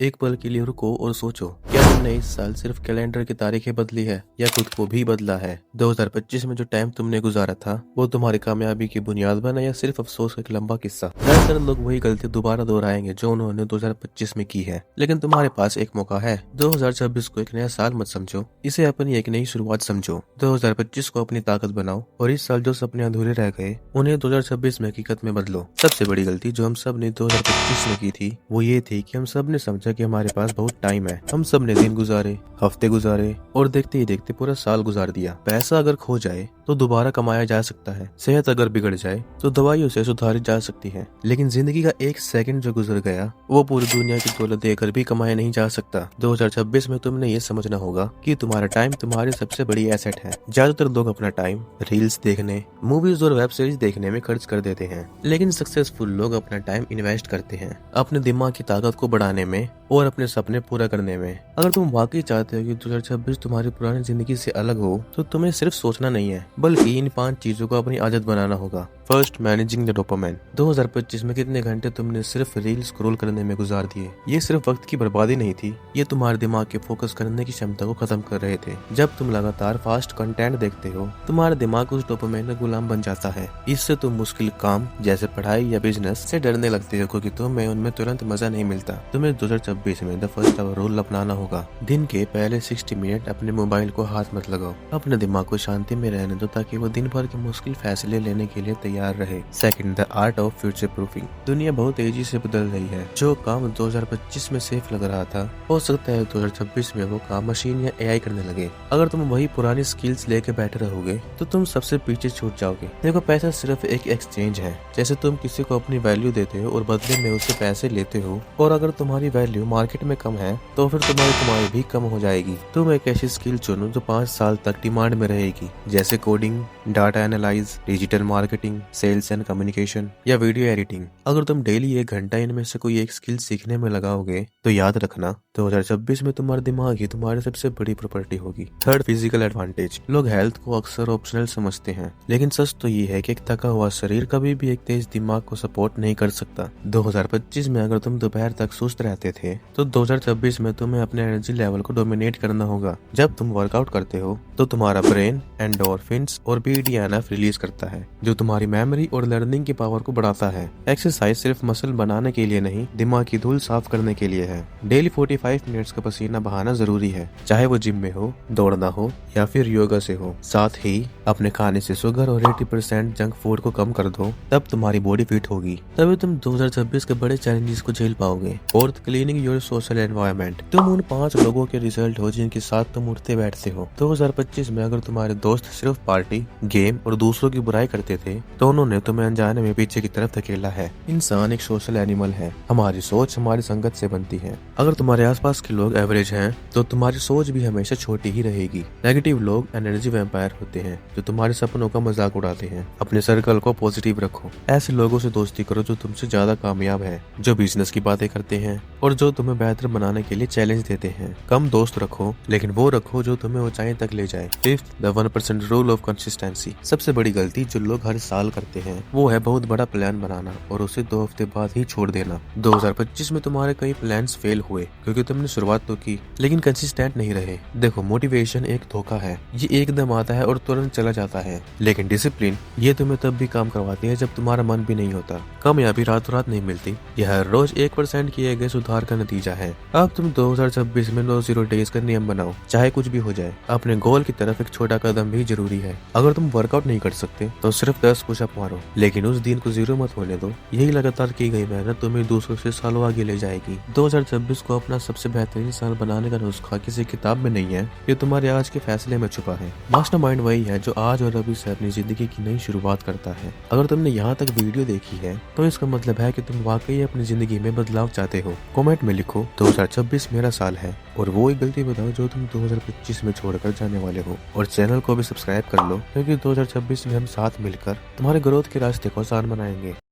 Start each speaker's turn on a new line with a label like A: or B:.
A: एक पल के लिए रुको और सोचो, क्या तुमने इस साल सिर्फ कैलेंडर की तारीखें बदली है या खुद को भी बदला है। 2025 में जो टाइम तुमने गुजारा था वो तुम्हारी कामयाबी की बुनियाद बना या सिर्फ अफसोस का एक लंबा किस्सा। ज्यादातर लोग वही गलती दोबारा दोहराएंगे जो उन्होंने 2025 में की है, लेकिन तुम्हारे पास एक मौका है। 2026 को एक नया साल मत समझो, इसे अपनी एक नई शुरुआत समझो। 2025 को अपनी ताकत बनाओ और इस साल जो सपने अधूरे रह गए उन्हें 2026 में हकीकत में बदलो। सबसे बड़ी गलती जो हम सब ने 2025 में की थी वो ये थी कि हम सब ने समझा कि हमारे पास बहुत टाइम है। हम सब ने दिन गुजारे, हफ्ते गुजारे और देखते ही देखते पूरा साल गुजार दिया। पैसा अगर खो जाए तो दोबारा कमाया जा सकता है, सेहत अगर बिगड़ जाए तो दवाइयों से सुधारी जा सकती है, लेकिन जिंदगी का एक सेकंड जो गुजर गया वो पूरी दुनिया की दौलत देकर भी कमाया नहीं जा सकता। 2026 में तुमने ये समझना होगा कि तुम्हारा टाइम तुम्हारी सबसे बड़ी एसेट है। ज्यादातर लोग अपना टाइम रील्स देखने, मूवीज और वेब सीरीज देखने में खर्च कर देते हैं, लेकिन सक्सेसफुल लोग अपना टाइम इन्वेस्ट करते हैं अपने दिमाग की ताकत को बढ़ाने में और अपने सपने पूरा करने में। अगर तुम वाकई चाहते हो कि 2026 तुम्हारी पुरानी जिंदगी से अलग हो तो तुम्हें सिर्फ सोचना नहीं है बल्कि इन 5 चीजों को अपनी आदत बनाना होगा। First, managing the dopamine. 2025 में कितने घंटे तुमने सिर्फ रील स्क्रॉल करने में गुजार दिए। ये सिर्फ वक्त की बर्बादी नहीं थी, ये तुम्हारे दिमाग के फोकस करने की क्षमता को खत्म कर रहे थे। जब तुम लगातार फास्ट कंटेंट देखते हो तुम्हारा दिमाग उस डोपामाइन का गुलाम बन जाता है। इससे तुम मुश्किल काम जैसे पढ़ाई या बिजनेस से डरने लगते हो क्योंकि तुम्हें उनमें तुरंत मजा नहीं मिलता। तुम्हें 2026 में द फर्स्ट आवर रूल अपनाना होगा। दिन के पहले 60 मिनट अपने मोबाइल को हाथ मत लगाओ। अपने दिमाग को शांति में रहने दो ताकि वो दिन भर के मुश्किल फैसले लेने के लिए तैयार रहे। Second, the art of future proofing. दुनिया बहुत तेजी से बदल रही है। जो काम 2025 में सेफ लग रहा था हो सकता है 2026 में वो काम मशीन या एआई करने लगे। अगर तुम वही पुरानी स्किल्स लेके बैठे रहोगे तो तुम सबसे पीछे छूट जाओगे। देखो, पैसा सिर्फ एक एक्सचेंज है। जैसे तुम किसी को अपनी वैल्यू देते हो और बदले में उससे पैसे लेते हो, और अगर तुम्हारी वैल्यू मार्केट में कम है तो फिर तुम्हारी कमाई भी कम हो जाएगी। तुम एक ऐसी स्किल चुनो जो 5 साल तक डिमांड में रहेगी, जैसे coding, data analyse, digital marketing, sales and communication या वीडियो एडिटिंग। अगर तुम डेली 1 घंटा इनमें से कोई एक स्किल सीखने में लगाओगे तो याद रखना 2026 में तुम्हारा दिमाग ही तुम्हारी सबसे बड़ी प्रॉपर्टी होगी। Third, physical advantage. लोग हेल्थ को अक्सर ऑप्शनल समझते हैं, लेकिन सच तो ये है कि एक थका हुआ शरीर कभी भी एक तेज दिमाग को सपोर्ट नहीं कर सकता। 2025 में अगर तुम दोपहर तक सुस्त रहते थे तो 2026 में तुम्हें अपने एनर्जी लेवल को डोमिनेट करना होगा। जब तुम वर्कआउट करते हो तो तुम्हारा ब्रेन एंडोर्फिन्स और BDNF रिलीज करता है जो तुम्हारी मेमोरी और लर्निंग की पावर को बढ़ाता है। एक्सरसाइज सिर्फ मसल बनाने के लिए नहीं, दिमाग की धूल साफ करने के लिए है। डेली 45 मिनट्स का पसीना बहाना जरूरी है, चाहे वो जिम में हो, दौड़ना हो या फिर योगा से हो। साथ ही अपने खाने से शुगर और 80% जंक फूड को कम कर दो, तब तुम्हारी बॉडी फिट होगी। तभी तुम 2026 के बड़े चैलेंजेस को झेल पाओगे। Fourth, cleaning your social environment. तुम उन 5 लोगों के रिजल्ट हो जिनके साथ तुम उठते बैठते हो। 2025 में अगर तुम्हारे दोस्त सिर्फ पार्टी, गेम और दूसरों की बुराई करते थे तो उन्होंने तुम्हें अनजाने में पीछे की तरफ धकेला है। इंसान एक सोशल एनिमल है, हमारी सोच हमारी संगत से बनती है। अगर तुम्हारे आसपास के लोग एवरेज हैं तो तुम्हारी सोच भी हमेशा छोटी ही रहेगी। नेगेटिव लोग एनर्जी वैम्पायर होते हैं जो तुम्हारे सपनों का मजाक उड़ाते हैं। अपने सर्कल को पॉजिटिव रखो। ऐसे लोगों से दोस्ती करो जो तुमसे ज्यादा कामयाब है, जो बिजनेस की बातें करते हैं और जो तुम्हें बेहतर बनाने के लिए चैलेंज देते हैं। कम दोस्त रखो, लेकिन वो रखो जो तुम्हें ऊंचाई तक ले जाए। Fifth, the 1% rule of consistency. सबसे बड़ी गलती जो लोग हर साल करते हैं वो है बहुत बड़ा प्लान बनाना और उसे 2 हफ्ते बाद ही छोड़ देना। 2025 में तुम्हारे कई प्लान्स फेल हुए क्योंकि तुमने शुरुआत तो की लेकिन कंसिस्टेंट नहीं रहे। देखो, मोटिवेशन एक धोखा है, ये एकदम आता है और तुरंत चला जाता है, लेकिन डिसिप्लिन ये तुम्हें तब भी काम करवाती है जब तुम्हारा मन भी नहीं होता। कामयाबी रातों रात नहीं मिलती, यह हर रोज 1% किए गए सुधार का नतीजा है। अब तुम 2026 में नो जीरो डेज का नियम बनाओ, चाहे कुछ भी हो जाए। अपने गोल की तरफ एक छोटा कदम भी जरूरी है। अगर तुम वर्कआउट नहीं कर सकते तो सिर्फ 10 पुशअप मारो, लेकिन उस दिन को जीरो मत होने दो। यही लगातार की गई मेहनत तुम्हें दूसरों से सालों आगे ले जाएगी। 2026 को अपना सबसे बेहतरीन साल बनाने का नुस्खा किसी किताब में नहीं है, ये तुम्हारे आज के फैसले में छुपा है। मास्टरमाइंड वही है जो आज और अभी से अपनी जिंदगी की नई शुरुआत करता है। अगर तुमने यहाँ तक वीडियो देखी है तो इसका मतलब है कि तुम वाकई अपनी जिंदगी में बदलाव चाहते हो। कमेंट में लिखो 2026 मेरा साल है और वो एक गलती बताओ जो तुम 2025 में छोड़कर जाने वाले हो। और चैनल को भी सब्सक्राइब कर लो क्योंकि 2026 में हम साथ मिलकर तुम्हारे ग्रोथ के रास्ते को आसान बनाएंगे।